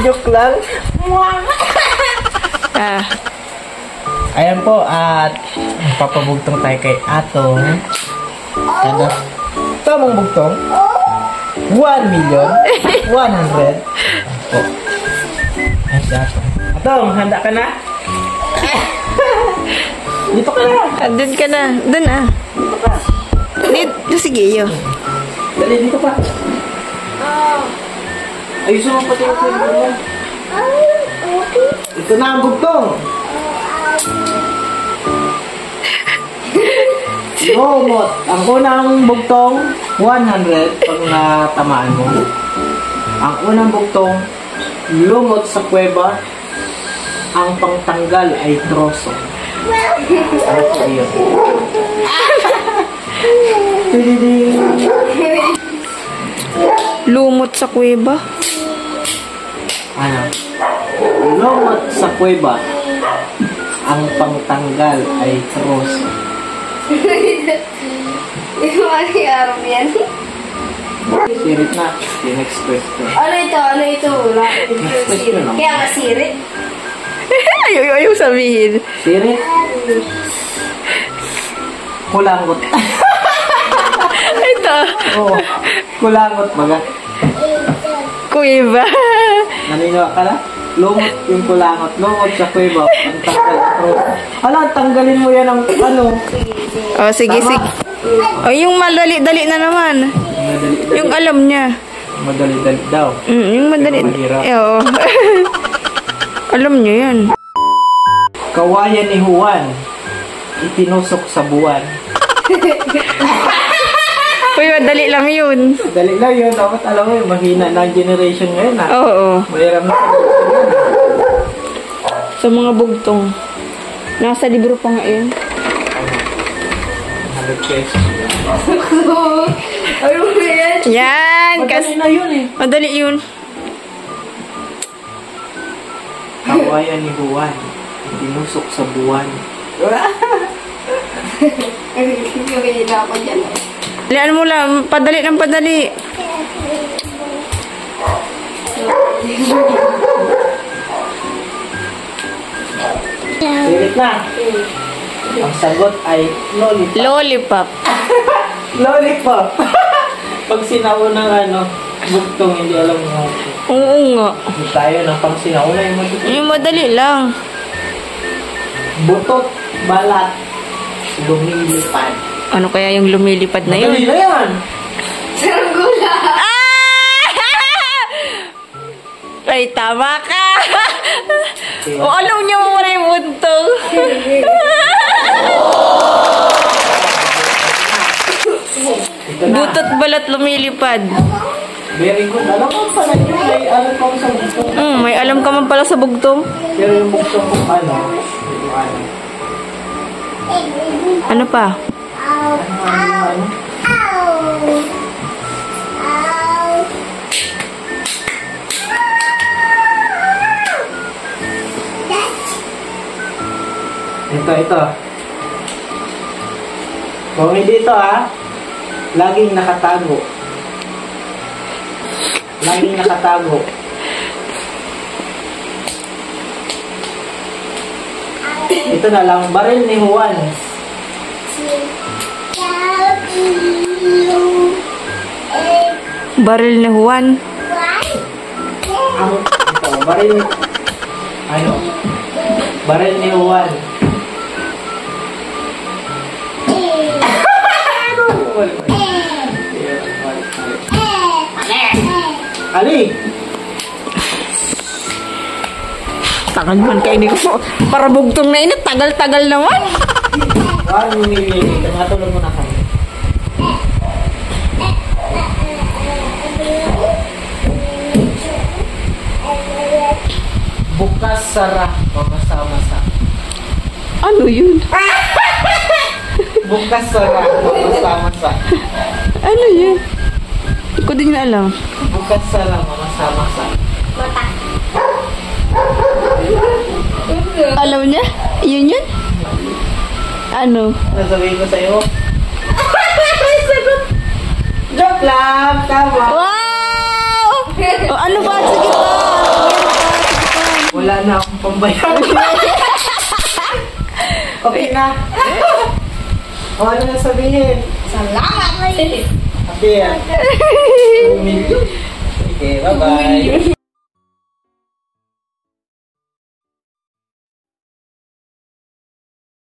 Joke lang. Ayan po, at papabugtong tayo kay Atong. Ano? Tamang bugtong? 1,100,000. Po. Ay, si Atong. Atong, handa ka na? Dito ka na. Doon ka na. Doon Dito ka. Dito, sige, yo. Dali, dito pa. Ayusin mo pati yung phone mo. Ito na ang bugtong. Lumot. Ang unang bugtong, 100 pag natamaan mo. Ang unang bugtong, lumot sa kuweba. Ang pangtanggal ay troso. Ano po yun? Lumot sa kuweba. Ano? Lumot sa kuweba. Ang pangtanggal ay troso. Ano yung yan? Sirit na. The next question. Ano ito? Ano ito? Next question naman. Kaya masirit? Ayaw sabihin. Sirit? Kulangot. Ito. Oo. Kulangot baga. Kuweba. Naniniwa ka na? Lumot yung kulangot. Lumot sa kuweba. Ang tanggal ang troso. Hala, tanggalin mo yan ang ano. Oh, sige, Tama. sige. Oh, yung madali-dali na naman. Madali-dali. Yung alam niya. Madali-dali daw. Yung madali. Pero mahirap. Oo. Alam niyo yan. Kawayan ni Juan. Itinusok sa buwan. Uy, madali lang yun. Dali lang yun. Dapat alam mo yun. Mahina na ang generation ngayon ha. Oo. Mahirap na Sa mga bugtong. Nasa libro pa nga yun. 100 pesos. Ano ba yan? Yan. Madali na yun eh. Madali yun. Kawayan ni Juan. Itinusok sa buwan. Hindi ako dyan. Dalian mo lang. Padali ng padali. Sirit na. Ang sagot ay lollipop. Lollipop. Lollipop. Pag sinaunang ano, bugtong hindi alam mo. Oo nga. Hindi tayo ng pang sinauna yung madali. Yung madali lang. Butot, balat, lumilipad. Ano kaya yung lumilipad na yun? Madali na yan. Saranggola. Ay, tama ka! O, alam niyo mo na yung buntong. Butot balat lumilipad. Very good. Alam mo pala yun, may alam ko sa bugtong. May alam ka man pala sa bugtong. Pero yung bugtong kung ano, yung ano. Ano pa? Ano? Ito. Kung hindi ito laging nakatago. Laging nakatago. Ito na lang, baril ni Juan. Baril ni Juan. Ito, baril. Ano? Baril ni Juan. Ali! Tagal man kayo, hindi ko para bugtong na init. Tagal-tagal naman. Juan, mimili. Tumatulog mo na kami. Bukas sara, mamasama-sa. Ano yun? Bukas sara, mamasama-sa. Ano yun? Hindi ko din na alam. Bukas sara, mamasama-sa. Alam niya? Yun yun? Ano? Nasabihin ko sa'yo. Joke lang! Tama! Wow! O, ano ba? Sige pa! Wala na akong pambayad. Okay na. O, ano na sabihin? Salamat, Ray. Happy yan. Okay, bye-bye.